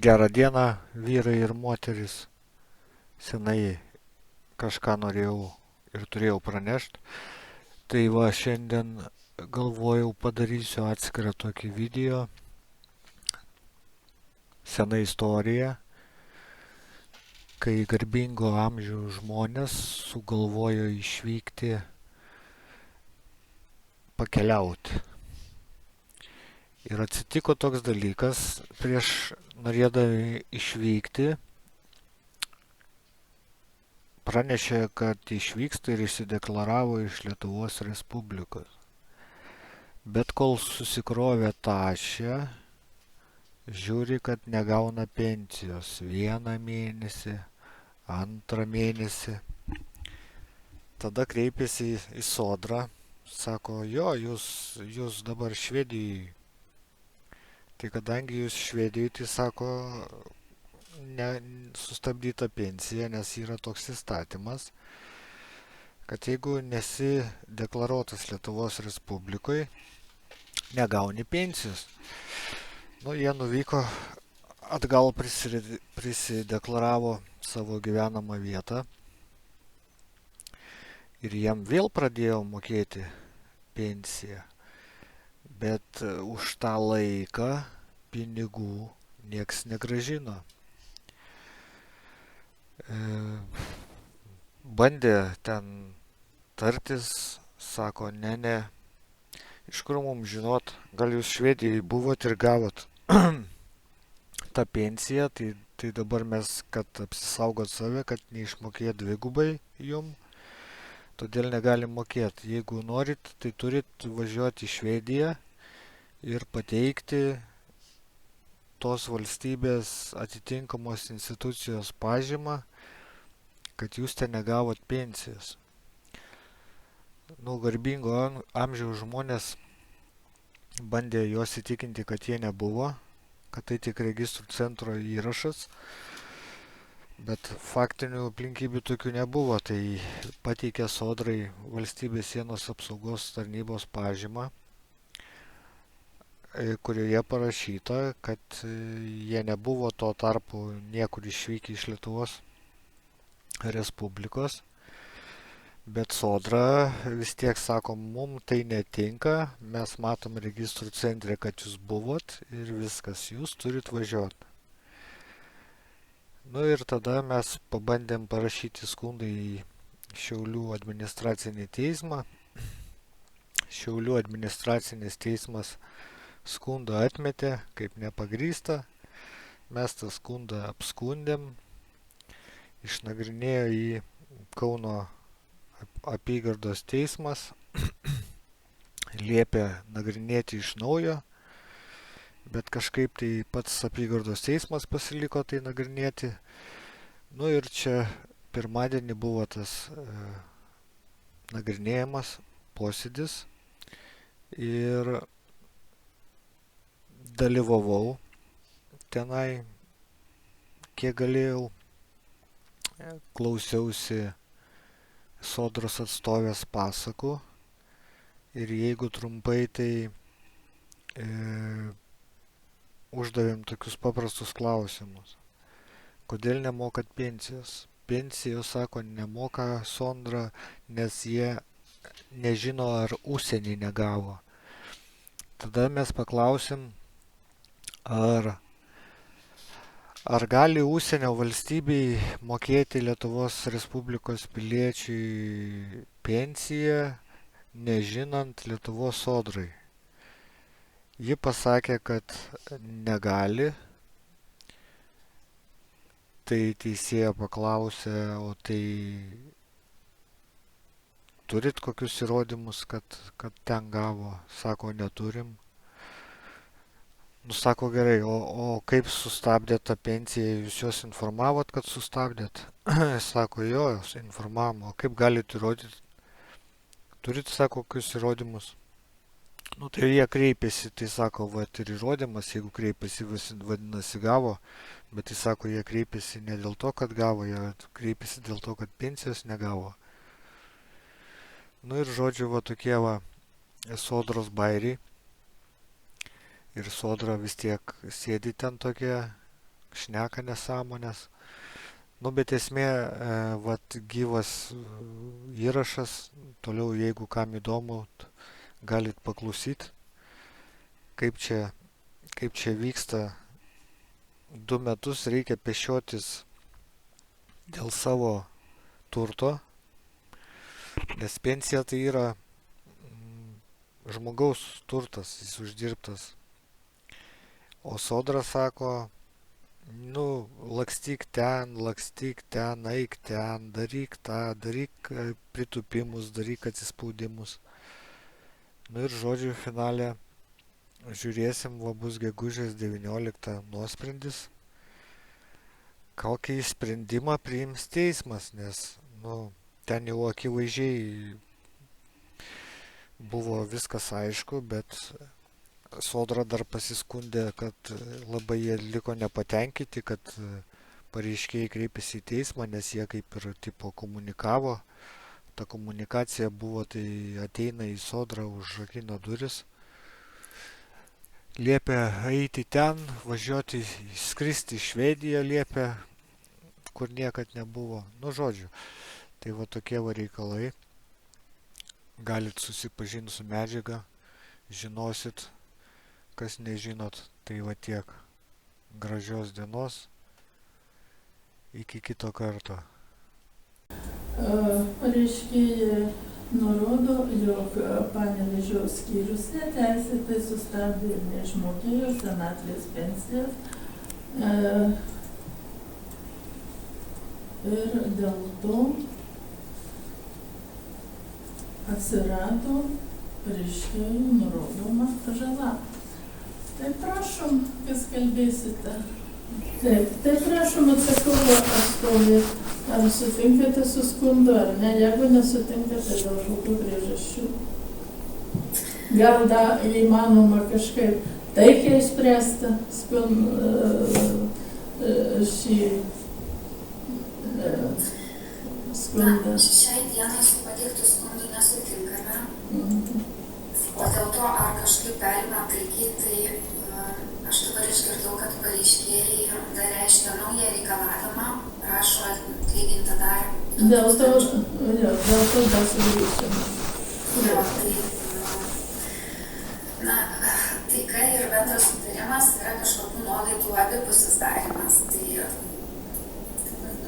Gerą dieną, vyrai ir moteris. Senai kažką norėjau ir turėjau pranešti. Tai va, šiandien galvojau padarysiu atskirą tokį video. Sena istorija, kai garbingo amžiaus žmonės sugalvojo išvykti pakeliauti. Ir atsitiko toks dalykas, prieš norėdami išvykti, pranešė, kad išvyksta ir išsideklaravo iš Lietuvos Respublikos. Bet kol susikrovė tašę, žiūri, kad negauna pensijos 1 mėnesį, 2 mėnesį. Tada kreipėsi į sodrą, sako, jo, jūs dabar Švedijai. Tai kadangi jūs Švedijai, tai sako, sustabdyta pensija, nes yra toks įstatymas, kad jeigu nesi deklaruotas Lietuvos Respublikoje, negauni pensijos. Nu, jie nuvyko atgal, prisideklaravo savo gyvenamą vietą ir jiem vėl pradėjo mokėti pensiją. Bet už tą laiką pinigų nieks negrąžino. Bandė ten tartis, sako, ne, iš kur mums žinot, gal jūs Švedijai buvot ir gavot tą pensiją, tai dabar mes, kad apsisaugot save, kad neišmokėt dvigubai jum, todėl negalim mokėti. Jeigu norit, tai turit važiuoti į Švediją ir pateikti tos valstybės atitinkamos institucijos pažymą, kad jūs ten negavot pensijas. Nu, garbingo amžiaus žmonės bandė juos įtikinti, kad jie nebuvo, kad tai tik registrų centro įrašas, bet faktinių aplinkybių tokių nebuvo, tai pateikė sodrai valstybės sienos apsaugos tarnybos pažymą, kurioje parašyta, kad jie nebuvo tuo tarpu niekur išvykę iš Lietuvos Respublikos, bet sodra vis tiek sako, mums tai netinka, mes matom registrų centre, kad jūs buvot ir viskas, jūs turit važiuoti. Nu ir tada mes pabandėm parašyti skundą į Šiaulių administracinį teismą. Šiaulių administracinis teismas skundą atmetė kaip nepagrįstą. Mes tą skundą apskundėm, išnagrinėjo į Kauno apygardos teismas, liepė nagrinėti iš naujo, bet kažkaip tai pats apygardos teismas pasiliko tai nagrinėti. Nu ir čia pirmadienį buvo tas nagrinėjimas, posėdis ir dalyvavau tenai, kiek galėjau, klausiausi sodros atstovės pasakų ir jeigu trumpai, tai uždavėm tokius paprastus klausimus. Kodėl nemokat pensijos? Pensijos, sako, nemoka sodra, nes jie nežino, ar užsienį negavo. Tada mes paklausim, ar gali užsienio valstybei mokėti Lietuvos Respublikos piliečiui pensiją, nežinant Lietuvos sodrai. Ji pasakė, kad negali. Tai teisėja paklausė, o tai turit kokius įrodymus, kad ten gavo? Sako, neturim. Nu, sako, gerai, o kaip sustabdėt tą pensiją? Jūs juos informavot, kad sustabdėt? Sako, jo, informavom. O kaip galit įrodyti? Turit, sako, kokius įrodymus? Nu, tai jie kreipėsi, tai sako, va, ir įrodymas, jeigu kreipėsi, vadinasi, gavo, bet tai sako, jie kreipėsi ne dėl to, kad gavo, jie kreipėsi dėl to, kad pensijos negavo. Nu ir žodžiu, va, tokie va, sodros bairiai. Ir sodra vis tiek sėdi ten tokie, šneka nesąmonės. Nu, bet esmė, vat gyvas įrašas, toliau jeigu kam įdomu, galit paklausyti, kaip čia vyksta. 2 metus reikia pešiotis dėl savo turto, nes pensija tai yra žmogaus turtas, jis uždirbtas. O sodra sako, nu, lakstyk ten, eik ten, daryk tą, daryk pritupimus, daryk atsispaudimus. Nu ir žodžiu, finale žiūrėsim, bus gegužės 19 nuosprendis, kokį sprendimą priims teismas, nes, nu, ten jau akivaizdžiai buvo viskas aišku, bet sodra dar pasiskundė, kad labai jie liko nepatenkinti, kad pareiškėjai kreipėsi į teismą, nes jie kaip ir tipo komunikavo. Ta komunikacija buvo, tai ateina į sodrą, užrakina duris, liepia eiti ten, važiuoti, skristi į Švediją liepia, kur niekad nebuvo. Nu, žodžiu, tai va tokie va reikalai. Galit susipažinti su medžiaga, žinosit, kas nežinot, tai va tiek. Gražios dienos, iki kito karto. Pareiškėjai nurodo, jog Panevėžio skyrius neteisėtai sustabdė ir neišmokėjo senatvės pensijas ir dėl to atsirado pareiškėjų nurodoma žala. Tai prašom, kas kalbėsite. Taip, tai prašom atsakovo atstovė, ar sutinkate su skundu ar ne, jeigu nesutinkate dėl kokių priežasčių. Gal dar įmanoma kažkaip taikiai spręsti šį skundą. Šiai dienai su pateiktų skundų nesutinkame. O dėl to, ar kažkaip galima taikyti, tai aš dabar išgirdau, kad pareiškėjai dar reiškia naują reikalavimą, prašo atlyginti dar. Dėl to dar sugrįžtame. Taika ir bendras sutarimas yra kažkokių nuolaidų abipusis darymas. Tai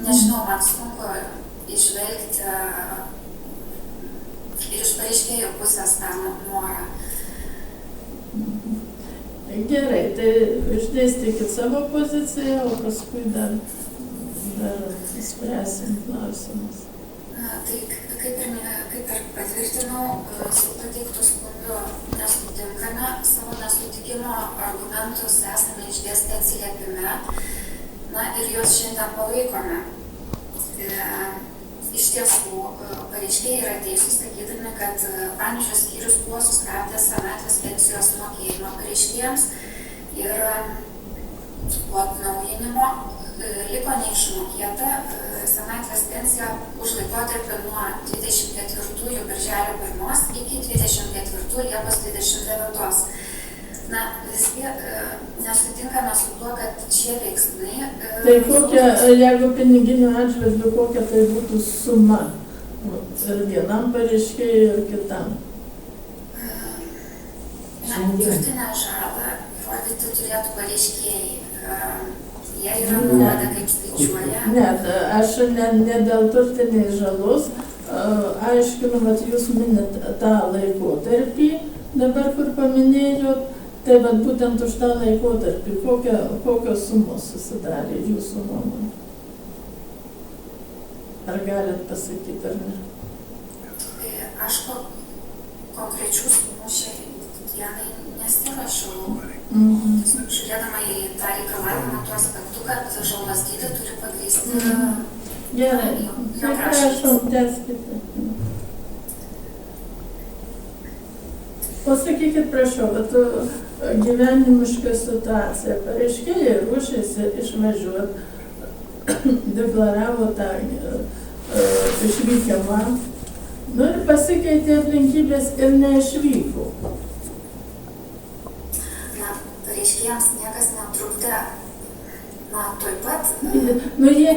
nežinau, man sunku išvelgti ir iš pareiškėjų pusės tą norą. Gerai, tai išdėstykit savo poziciją, o paskui dar spręsim klausimus. Tai kaip ir patvirtinau, su pateiktų skundų nesutinkame, savo nesutikimo argumentus esame išdėstę atsiliepime, ir juos šiandien palaikome. Iš tiesų, pareiškėjai yra teisūs, sakydami, kad Panevėžio skyrius buvo sustabdęs senatvės pensijos mokėjimą pareiškėjams ir po atnaujinimo liko neišmokėta senatvės pensija už laikotarpį nuo 24 birželio 1 iki 24 Liepos 29. Visgi nesutinkame su tuo, kad šie veiksmai... Tai kokia, jeigu piniginių atžvilgių, kokia tai būtų suma? Ir vienam pareiškėjui, ir kitam? Turtinę žalą rodyti turėtų pareiškėjai. Jie yra nurodę, kaip skaičiuoja. Ne, aš ne dėl turtinės žalos. Aiškinu, kad jūs minit tą laikotarpį, dabar kur paminėjot. Tai vat būtent už tą laikotarpį, kokios sumos susidarė jūsų nuomonė? Ar galit pasakyti, ar ne? Aš konkrečių sumų šiai dienai nesirašiau. Žiūrėdama į tą reikalavimą, tuo aspektu, kad žalos dydį turi pagrįsti. Gerai, tai prašom, tęskite. Pasakykit, prašau, bet gyvenimiška situacija. Pareiškėjai ruošėsi išvažiuoti, deklaravo tą išvykimą. Ir pasikeitė aplinkybės ir neišvyko. Pareiškėjams niekas netrukdė tuoj pat. Nu, jie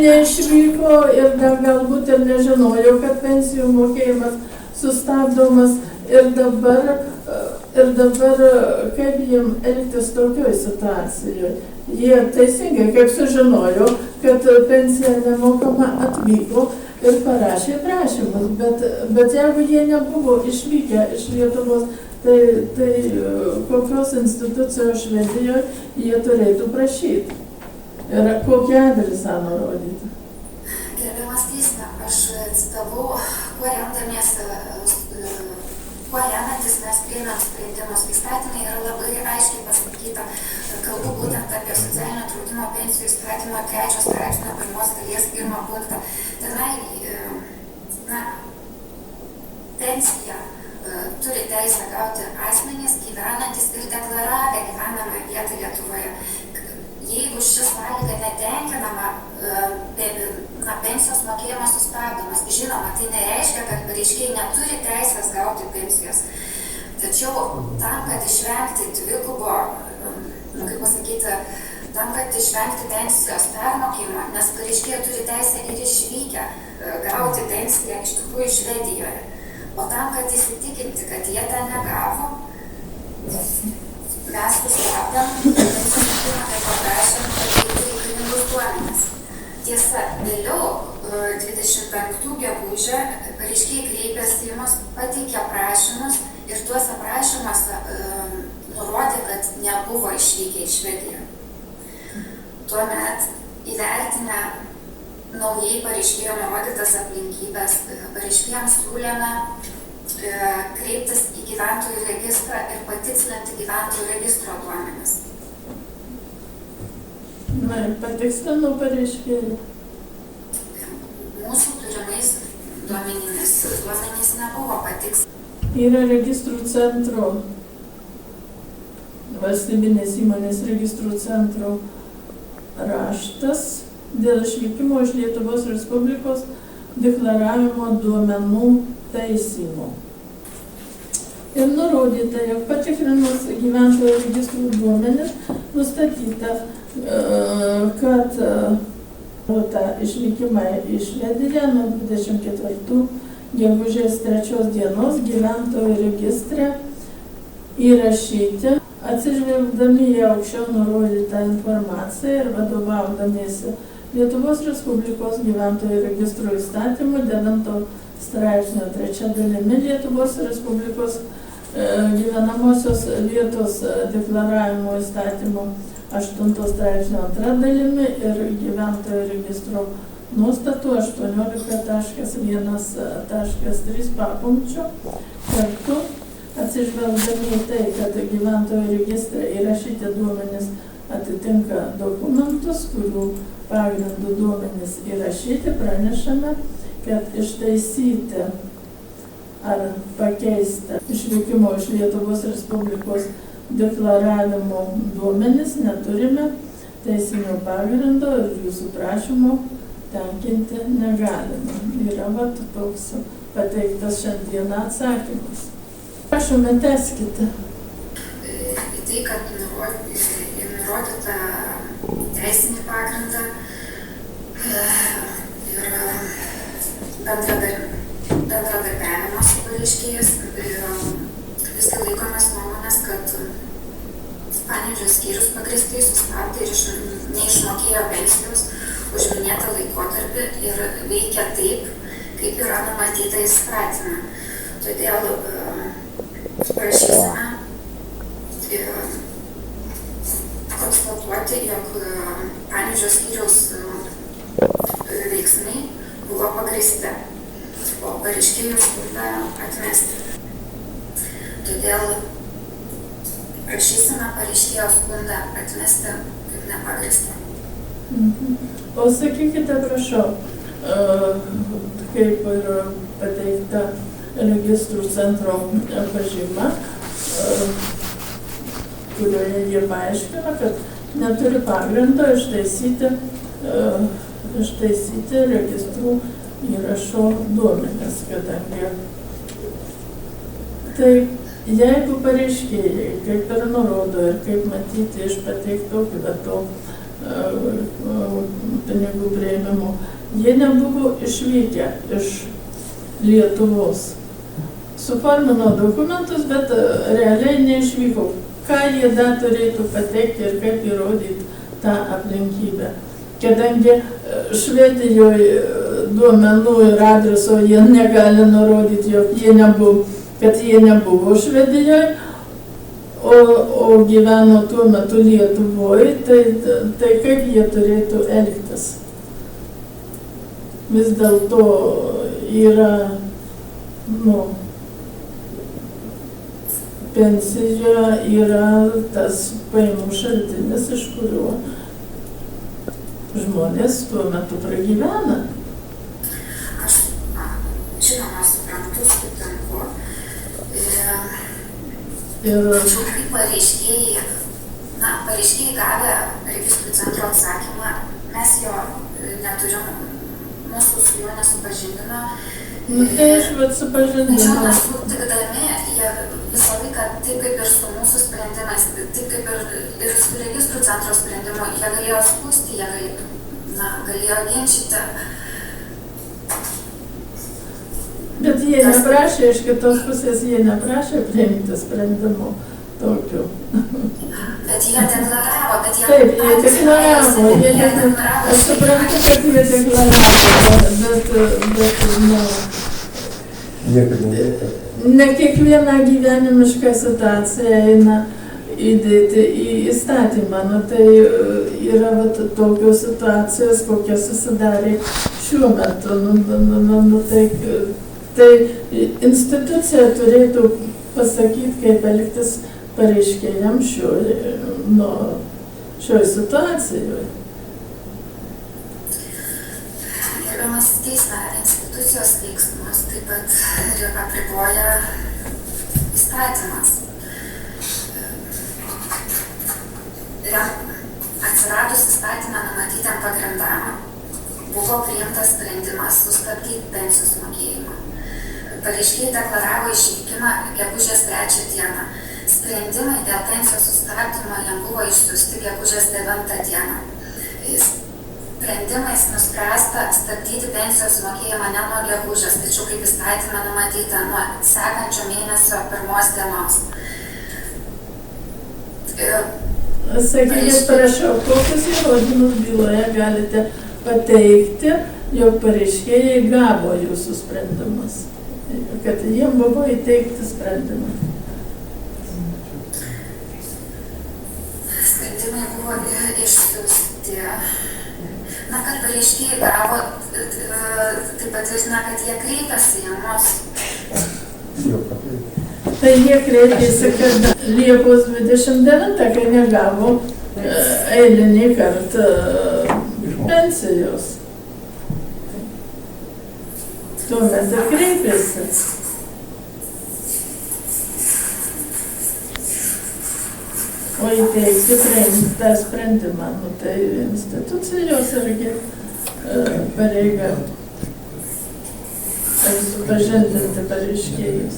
neišvyko ir dar galbūt ir nežinojo, kad pensijų mokėjimas sustabdomas ir dabar kaip jiem elgtis tokioj situacijoje. Jie teisingai, kaip sužinojo, kad pensija nemokama, atvyko ir parašė prašymus, bet jeigu jie nebuvo išvykę iš Lietuvos, tai kokios institucijos Švedijoje jie turėtų prašyti ir kokį adresą nurodyti. Gerbiamas teisme, aš citavau, kuo remiantis mes priėmėm sprendimus. Įstatymai yra labai aiškiai pasakyta, kalbu būtent apie socialinio draudimo pensijų įstatymo 3 straipsnio 1 dalies 1 punktą. Tenai, pensiją turi teisę gauti asmenys gyvenantis ir deklaravę gyvenamą vietą Lietuvoje. Jeigu ši sąlyga netenkinama, pensijos mokėjimas sustabdomas. Žinoma, tai nereiškia, kad pareiškėjai neturi teisės gauti pensijos. Tačiau tam, kad išvengti dvigubo, tam, kad išvengti pensijos permokėjimo, nes pareiškėjai turi teisę ir išvykę gauti pensiją iš tikrųjų Švedijoje. O tam, kad įsitikinti, kad jie ten negavo, mes sustabdėm pensijos mokėjimą ir paprašėm pateikti reikalingus duomenis. Tiesa, vėliau 25 gegužę pareiškėjai kreipėsi į mus, pateikė prašymus ir tuose prašymuose nurodė, kad nebuvo išvykę į Švediją. Tuomet įvertinę naujai pareiškėjo nurodytas aplinkybės, pareiškėjams siūlėme kreiptis į gyventojų registrą ir patikslinti gyventojų registro duomenis. Na ir patikslino pareiškėjai. Mūsų turimais duomenys nebuvo patikslinti. Yra registrų centro, valstybinės įmonės registrų centro raštas dėl išvykimo iš Lietuvos Respublikos deklaravimo duomenų taisymo. Ir nurodyta, jog patikrinus gyventojų registrų duomenis nustatyta, kad tą išvykimą į Švediją nuo 24 gegužės 3 dienos gyventojų registre įrašyti, atsižvelgdami į aukščiau nurodytą informaciją ir vadovaudamiesi Lietuvos Respublikos gyventojų registrų įstatymų 9 straipsnio 3 dalimi Lietuvos Respublikos gyvenamosios vietos deklaravimo įstatymo 8 straipsnio 2 dalimi ir gyventojų registro nuostatų 18.1.3 papunkčių. Kartu atsižvelgdami į tai, kad gyventojų registre įrašyti duomenys atitinka dokumentus, kurių pagrindų duomenys įrašyti, pranešame, kad ištaisyti ar pakeisti išvykimo iš Lietuvos Respublikos deklaravimo duomenys neturime teisinio pagrindo ir jūsų prašymo tenkinti negalime. Yra toks pateiktas šiandieną atsakymas. Prašome, tęskite. Į tai, kad nurodyta teisinį pagrindą ir bendradarbiavimas su pareiškėjais, visi laikomės nuomonės, kad Panevėžio skyrius pagrįstai sustabdė ir neišmokėjo pensijos už minėtą laikotarpį ir veikia taip, kaip yra numatyta įstatyme. Todėl prašysime konstatuoti, jog Panevėžio skyriaus veiksmai buvo pagrįsti, o pareiškėjų skundą atmesti. Todėl prašysime pareiškėjo skundą atmesti kaip nepagrįstą. O sakykite, prašau, kaip yra pateikta registrų centro pažyma, kurioje jie paaiškina, kad neturi pagrindo ištaisyti registrų įrašo duomenis, kadangi tai jeigu pareiškėjai, kaip ir nurodo ir kaip matyti iš pateiktų kvitų pinigų priėmimo, jie nebuvo išvykę iš Lietuvos. Suformino dokumentus, bet realiai neišvyko. Ką jie dar turėtų pateikti ir kaip įrodyti tą aplinkybę. Kadangi Švedijoje duomenų ir adreso jie negali nurodyti, kad jie nebuvo Švedijoje, o gyveno tuo metu Lietuvoje, tai kaip jie turėtų elgtis. Vis dėlto yra, pensija yra tas pajamų šaltinis, iš kurio žmonės tuo metu pragyvena. Aš, žinoma, suprantu, sutinku. Tačiau kaip pareiškėjai gavę registrų centro atsakymą, mes jo neturim, mūsų su juo nesupažindino. Tai aš supažindinu. Tačiau mes sutikdami, jie visą laiką, taip kaip ir su mūsų sprendimais, taip kaip ir su registrų centro sprendimu, jie galėjo skųsti, jie galėjo ginčyti. Bet jie neprašė, iš kitos pusės jie neprašė priimti sprendimų tokių. Bet jie deklaravo, Taip, jie deklaravo. Aš suprantu, kad jie deklaravo, bet ne kiekviena gyvenimiška situacija eina įdėti į įstatymą. Tai yra tokios situacijos, kokios susidarė šiuo metu. Tai institucija turėtų pasakyti, kaip elgtis pareiškėjam šioje situacijoje. Gerbiamas teisme, institucijos veiksmus taip pat apriboja įstatymas. Atsiradus įstatymą numatytam pagrindam, buvo priimtas sprendimas sustabdyti pensijos mokėjimą. Pareiškėjai deklaravo išvykimą gegužės 3 dieną. Sprendimai dėl pensijos sustabdymo jam buvo išsiųsti gegužės 9 dieną. Sprendimais nuspręsta stabdyti pensijos mokėjimą ne nuo gegužės, tačiau kaip įstatyme numatyta nuo sekančio mėnesio 1 dienos. Sakykit, prašau, kokius įrodymus byloje galite pateikti, jog pareiškėjai gavo jūsų sprendimus, kad jiem buvo įteikti sprendimai. Sprendimai buvo išsiųsti. Kad pareiškėjai gavo, tai patvirtina, kad jie kreipėsi į mus. Tai jie kreipėsi, kad Liepos 29, kai negavo eilinį kartą pensijos. Tuomet ir kreipėsi. O įteikti priimtą sprendimą, tai institucijos irgi pareiga supažindinti pareiškėjus.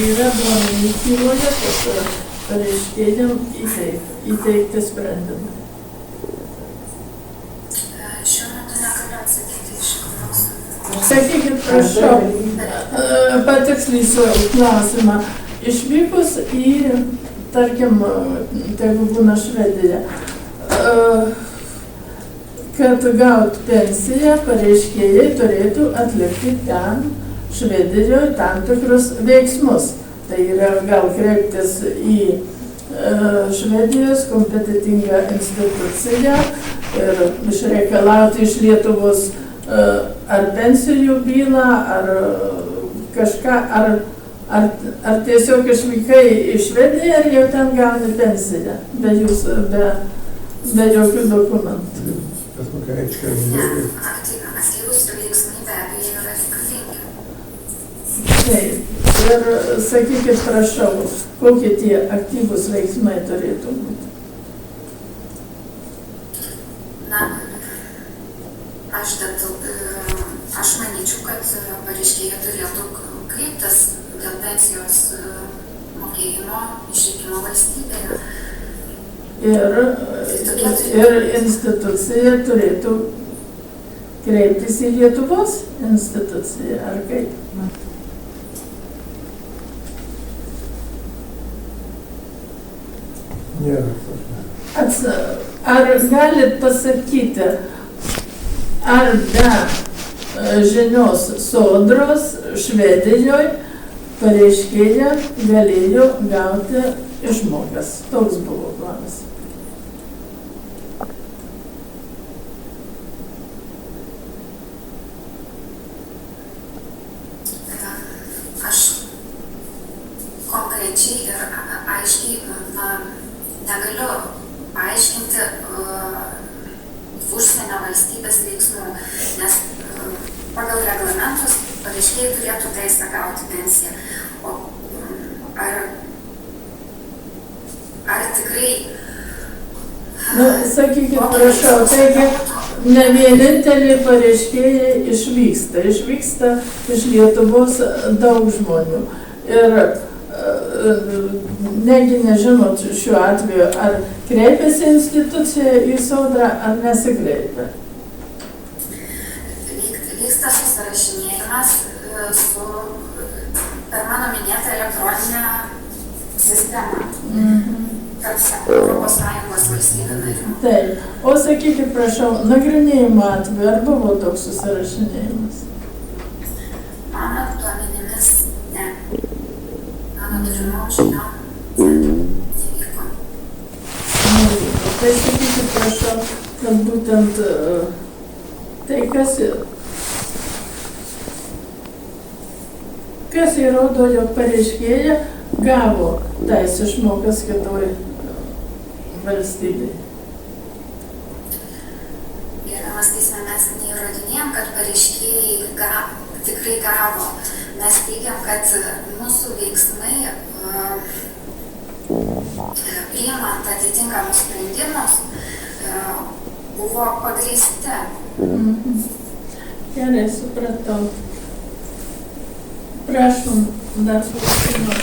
Yra duomenys byloje, kad pareiškėjam įteikti sprendimą. Šiuo metu negaliu atsakyti iš klausimą. Sakykit, prašau, patikslysiu klausimą. Išvykus į, tarkim, tegu būna Švedija, kad gaut pensiją, pareiškėjai turėtų atlikti ten Švedijoje tam tikrus veiksmus. Tai yra gal kreiptis į Švedijos kompetitingą instituciją ir išreikalauti iš Lietuvos ar pensijų bylą, ar kažką, ar tiesiog išvykai į Švediją ir jau ten gauni pensiją, be jokių dokumentų. Aktyvūs veiksmai be abejo yra reikalingi. Taip. Ir sakykit, prašau, kokie tie aktyvūs veiksmai turėtų būti? Aš manyčiau, kad pareiškėjai turėtų kreiptis dėl pensijos mokėjimo išlikimo valstybėje. Ir institucija turėtų kreiptis į Lietuvos instituciją, ar kaip? Ar galit pasakyti, ar be žinios sodros Švedijoje pareiškėja galėjo gauti išmokas? Toks buvo klausimas. Aš konkrečiai ir aiškiai negaliu paaiškinti užsienio valstybės veiksmų, nes pagal reglamentus pareiškėjai turėtų teisę gauti pensiją. O ar tikrai... Sakykit, prašau, taigi ne vieninteliai pareiškėjai išvyksta iš Lietuvos daug žmonių. Ir negi nežinot šiuo atveju, ar kreipiasi institucija į sodrą, ar nesikreipia? Vyksta susirašinėjimas per mano minėtą elektroninę sistemą. Tarp Europos Sąjungos valstybių narių. Taip. O sakykit, prašau, nagrinėjimo atveju, ar buvo toks susirašinėjimas? Mano duomenimis, ne. Mano turimom žiniom, nevyko. Tai sakykit, prašau, kad būtent tai, kas įrodo, jog pareiškėja gavo tais išmokas kitoj valstybei. Gerbiamas teisme, mes neįrodinėjom, kad pareiškėjai tikrai gavo. Mes teigiam, kad mūsų veiksmai priimant atitinkamus sprendimus buvo pagrįsti. Gerai, supratau. Prašom, dar klausimą.